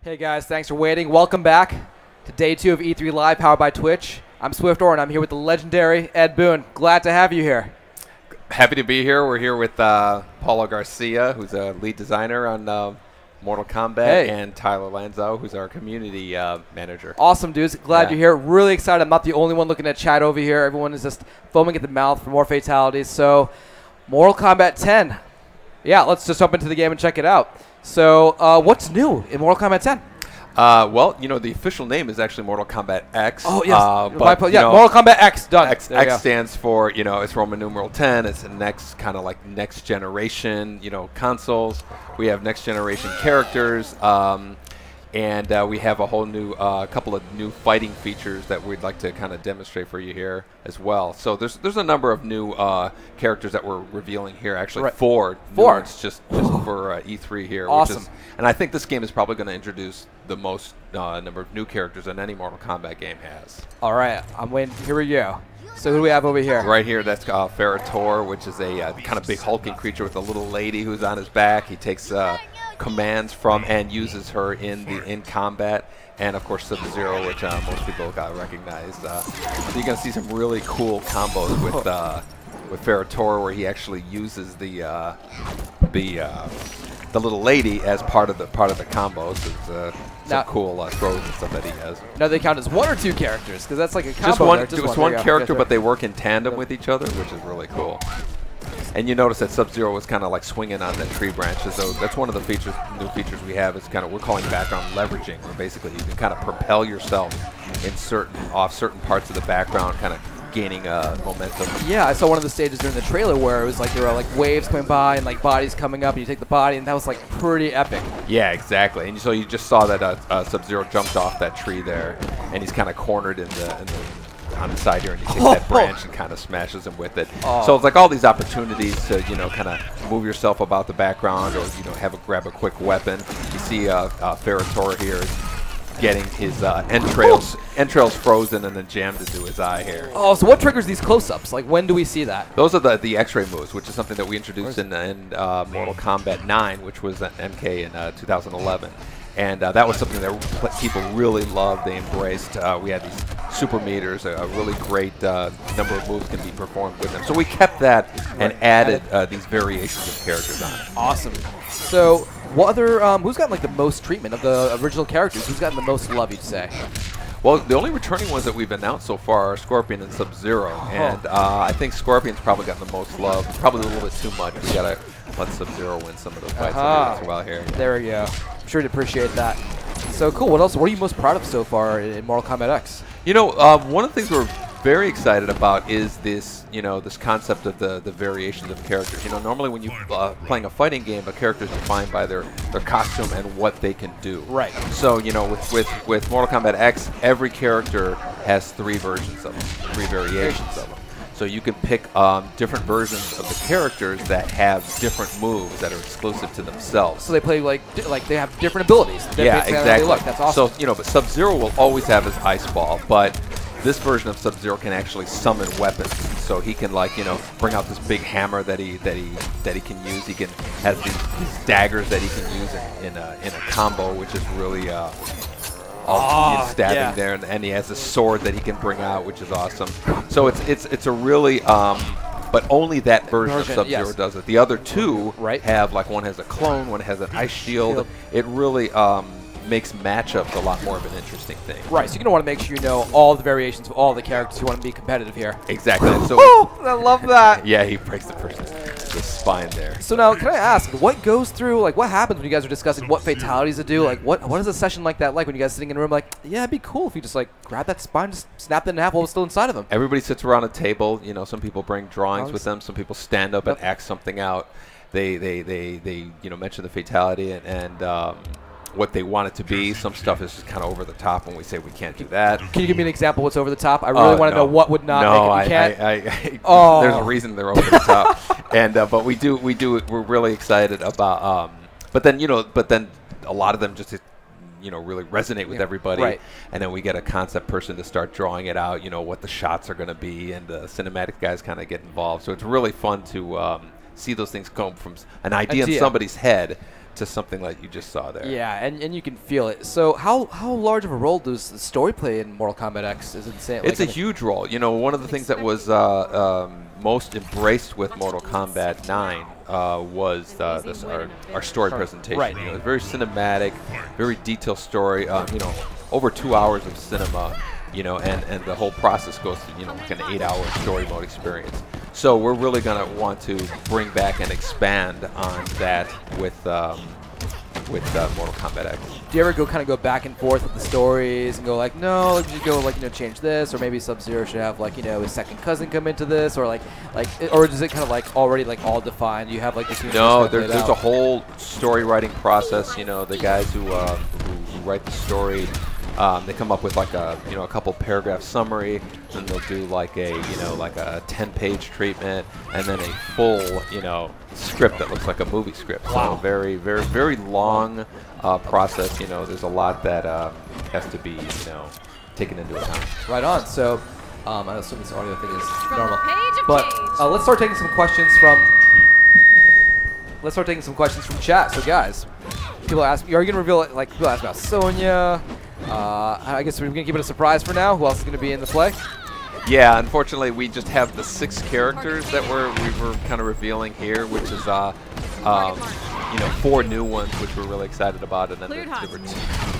Hey guys, thanks for waiting. Welcome back to day 2 of E3 Live, powered by Twitch. I'm Swift Orr, and I'm here with the legendary Ed Boon. Glad to have you here. Happy to be here. We're here with Paulo Garcia, who's a lead designer on Mortal Kombat, and Tyler Lanzo, who's our community manager. Awesome, dudes. Glad you're here. Really excited. I'm not the only one looking at chat over here. Everyone is just foaming at the mouth for more fatalities. So, Mortal Kombat 10. Yeah, let's just jump into the game and check it out. So, what's new in Mortal Kombat 10? Well, you know, the official name is actually Mortal Kombat X. Oh, yes. But, Mortal Kombat X, done. X stands for, you know, it's Roman numeral 10. It's the next kind of like next generation, you know, consoles. We have next generation characters. And we have a whole new, couple of new fighting features that we'd like to kind of demonstrate for you here as well. So there's a number of new characters that we're revealing here. Actually, four. Just for E3 here. Awesome. And I think this game is probably going to introduce the most number of new characters that any Mortal Kombat game has. All right, I'm waiting. Here we go. So who do we have over here? Right here, that's Ferrator, which is a kind of big hulking creature with a little lady who's on his back. He takes commands from and uses her in combat, and of course Sub-Zero, which most people got recognized. So you're gonna see some really cool combos with Ferrator, where he actually uses the little lady as part of the combos. It's some cool throws and stuff that he has. Now they count as one or two characters, because that's like a combo. Just one character, but they work in tandem with each other, which is really cool. And you notice that Sub-Zero was kind of like swinging on the tree branches. So that's one of the new features we have. Is kind of, we're calling background leveraging, where basically you can kind of propel yourself in off certain parts of the background, kind of gaining momentum. Yeah, I saw one of the stages during the trailer where it was like there were like waves coming by and like bodies coming up, and you take the body, and that was like pretty epic. Yeah, exactly. And so you just saw that Sub-Zero jumped off that tree there, and he's kind of cornered on the side here, and he takes that branch and kind of smashes him with it. So it's like all these opportunities to, you know, kind of move yourself about the background, or, you know, grab a quick weapon. You see Ferrator here getting his entrails frozen and then jammed into his eye here. Oh, so what triggers these close-ups? Like, when do we see that? Those are the X-ray moves, which is something that we introduced in Mortal Kombat 9, which was an MK in 2011. And that was something that people really loved. They embraced. We had these super meters. A really great number of moves can be performed with them. So we kept that and added these variations of characters on it. Awesome. So what other, who's gotten like the most treatment of the original characters? Who's gotten the most love, you'd say? Well, the only returning ones that we've announced so far are Scorpion and Sub-Zero. And I think Scorpion's probably gotten the most love. Probably a little bit too much. We got to let Sub-Zero win some of those fights as well here. There we go. I'm sure to appreciate that. So cool. What else? What are you most proud of so far in Mortal Kombat X? You know, one of the things we're very excited about is this, you know, this concept of the variations of characters. You know, normally when you're playing a fighting game, a character is defined by their costume and what they can do. Right. So, you know, with Mortal Kombat X, every character has 3 versions of them, 3 variations of them. So you can pick different versions of the characters that have different moves that are exclusive to themselves. So they play like they have different abilities. Yeah, exactly. That's awesome. So, you know, but Sub-Zero will always have his ice ball, but this version of Sub-Zero can actually summon weapons. So he can, like, you know, bring out this big hammer that he can use. He can has these daggers that he can use in a combo, which is really stabbing there, and he has a sword that he can bring out, which is awesome. So it's a really but only that version of Sub-Zero does it. The other 2 have, like, one has a clone, one has an ice shield. It really makes matchups a lot more of an interesting thing. Right, so you're going to want to make sure you know all the variations of all the characters. You want to be competitive here. Exactly. So I love that. Yeah, he breaks the person's spine there. So now, can I ask, what goes through, like, what happens when you guys are discussing what fatalities to do? Like, what is a session like that like when you guys are sitting in a room like, yeah, it'd be cool if you just, like, grab that spine, just snap it in half while it's still inside of them? Everybody sits around a table. You know, some people bring drawings with them. Some people stand up and act something out. They you know, mention the fatality and what they want it to be. Some stuff is just kind of over the top when we say we can't do that. Can you give me an example what's over the top? I really want to know what would not make it. You can't? There's a reason they're over the top. And but we're really excited about but then a lot of them just, you know, really resonate with everybody. And then we get a concept person to start drawing it out, you know, what the shots are going to be, and the cinematic guys kind of get involved. So it's really fun to see those things come from an idea in somebody's head to something like you just saw there. Yeah, and you can feel it. So how large of a role does the story play in Mortal Kombat X? Is insane. It's a huge role. You know, one of the things that was most embraced with Mortal Kombat 9 was our story presentation. Right. You know, it's very cinematic, very detailed story. You know, over 2 hours of cinema. You know, and the whole process goes to, you know, like an 8-hour story mode experience. So we're really going to want to bring back and expand on that with Mortal Kombat X. Do you ever go back and forth with the stories and go like, no, let's just go like, you know, change this, or maybe Sub-Zero should have like, you know, his second cousin come into this, or or is it kind of like already like all defined? You have like this. No, there's a whole story writing process. You know, the guys who write the story. They come up with like a couple paragraph summary, and they'll do like a 10-page treatment, and then a full script that looks like a movie script. Wow. So very long process. You know, there's a lot that has to be taken into account. Right on. So I assume this audio thing is normal, but let's start taking some questions from chat. So guys, people ask, are you gonna reveal it? Like people ask about Sonya. I guess we're going to keep it a surprise for now. Who else is going to be in the play? Yeah, unfortunately, we just have the 6 characters that we were kind of revealing here, which is 4 new ones, which we're really excited about, and then the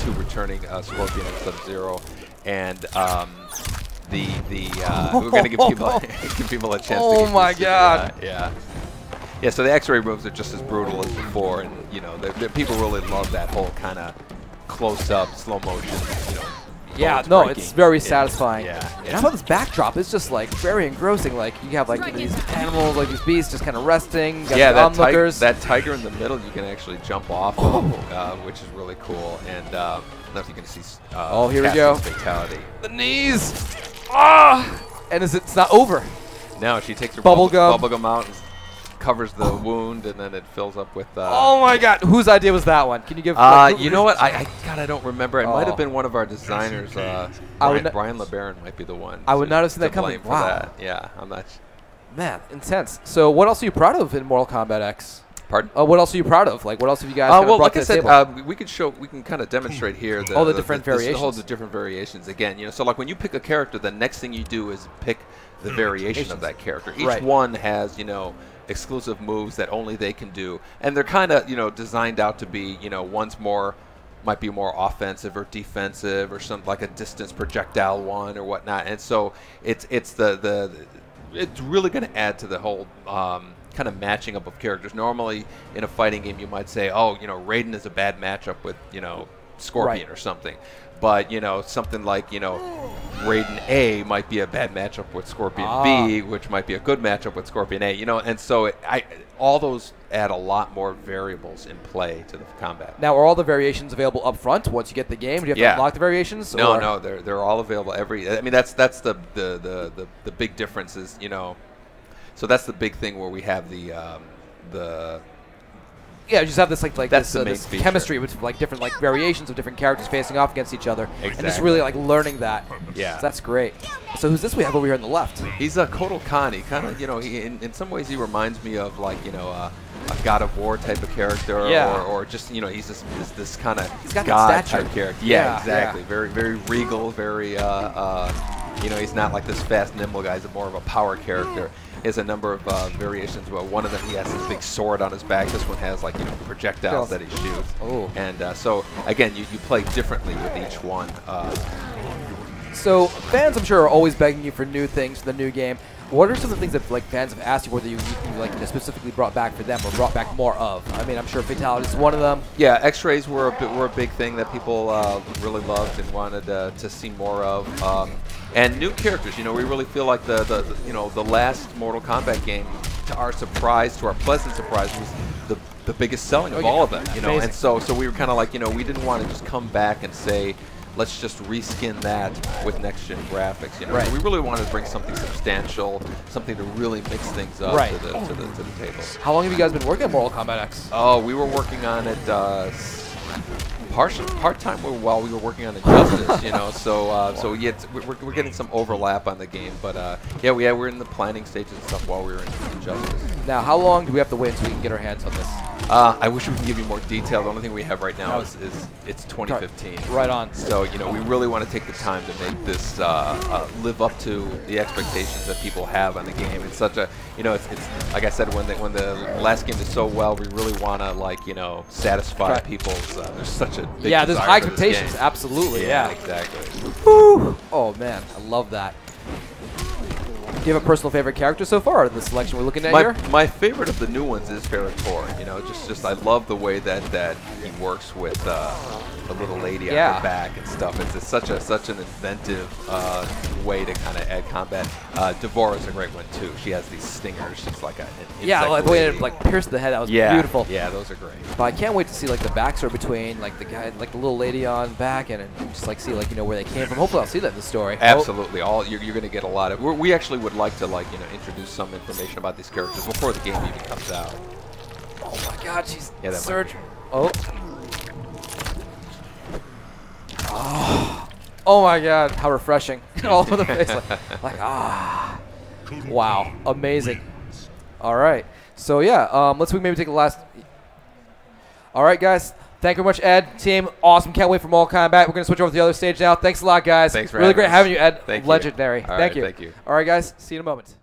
2 returning Scorpion and Sub-Zero, and we're going to give people a chance. Oh to my God! Yeah. Yeah, so the X-ray moves are just as brutal as before, and people really love that whole kind of close-up, slow motion, yeah, no, it's very satisfying. Yeah. And how about this backdrop? It's just like very engrossing. Like you have like these animals, like these beasts, just kind of resting. Yeah, that tiger in the middle, you can actually jump off of, which is really cool. And I don't know if you can see. Here we go. Fatality. The knees. And it's not over. No, she takes her bubblegum out. And covers the wound, and then it fills up with. Oh my God! Whose idea was that one? Can you give? You know what? I don't remember. It might have been one of our designers. Brian LeBaron might be the one. I would not have seen that coming. Wow. That. Yeah, I'm not. Man, intense. So, what else are you proud of in Mortal Kombat X? Pardon? What else are you proud of? Like, what else have you guys? Well, like I said, we can kind of demonstrate here the different variations. The different variations again. So like when you pick a character, the next thing you do is pick the variation of that character. Each one has exclusive moves that only they can do, and they're kind of designed out to be one's might be more offensive or defensive, or something like a distance projectile one or whatnot. And so it's really going to add to the whole kind of matching up of characters. Normally in a fighting game you might say, oh, Raiden is a bad matchup with Scorpion or something. But something like Raiden A might be a bad matchup with Scorpion B, which might be a good matchup with Scorpion A. And so all those add a lot more variables in play to the combat. Now, are all the variations available up front once you get the game? Do you have to unlock the variations? No, they're all available. I mean, that's the big difference is So that's the big thing where we have the. Yeah, you just have this this feature. chemistry with like different variations of different characters facing off against each other, and just really learning that. Yeah, so that's great. So who's this we have over here on the left? He's a Kotal Khan. He kind of in some ways he reminds me of a God of War type of character, or just he's this kind of God type character. Yeah, exactly. Very regal. Very he's not like this fast nimble guy. He's more of a power character. He has a number of variations. But one of them, he has this big sword on his back. This one has projectiles that he shoots. Oh. And so again, you play differently with each one. So fans, I'm sure, are always begging you for new things for the new game. What are some of the things that fans have asked you whether you specifically brought back for them or brought back more of? I mean, I'm sure Fatality is one of them. Yeah, X-rays were a big thing that people really loved and wanted to see more of. And new characters. We really feel like the last Mortal Kombat game, to our surprise, to our pleasant surprise, was the biggest selling of all of them. And so we were kind of like we didn't want to just come back and say, let's just reskin that with next-gen graphics. Right. So we really wanted to bring something substantial, something to really mix things up to the table. How long have you guys been working on Mortal Kombat X? Oh, we were working on it part-time while we were working on Injustice. So yeah, we're getting some overlap on the game, but we're in the planning stages and stuff while we were in Injustice. Now, how long do we have to wait until we can get our hands on this? I wish we could give you more detail. The only thing we have right now is it's 2015. Right on. So, you know, we really want to take the time to make this live up to the expectations that people have on the game. It's such a, you know, it's like I said, when the last game did so well, we really want to, like, you know, satisfy people's, there's such a big there's high expectations. Absolutely, yeah. Exactly. Woo. Oh, man, I love that. Do you have a personal favorite character so far in the selection we're looking at here? My favorite of the new ones is Ferrator. You know, just I love the way that he works with the little lady on her back and stuff. It's such an inventive way to kind of add combat. Devora's a great one too. She has these stingers. She's like an like the way it like pierced the head. That was beautiful. Yeah, those are great. But I can't wait to see like the backstory between like the guy, like the little lady on back, and just like see like where they came from. Hopefully, I'll see that in the story. Absolutely, you're going to get a lot of. We actually would like to introduce some information about these characters before the game even comes out. Oh my God, she's surge. Oh my God, how refreshing! All over the face, wow, amazing. All right, so yeah, let's maybe take the last. All right, guys. Thank you very much, Ed. Team, awesome. Can't wait for Mortal Kombat. We're going to switch over to the other stage now. Thanks a lot, guys. Thanks for really great us. having you, Ed. Thank Legendary. you. Thank you. Thank you. All right, guys. See you in a moment.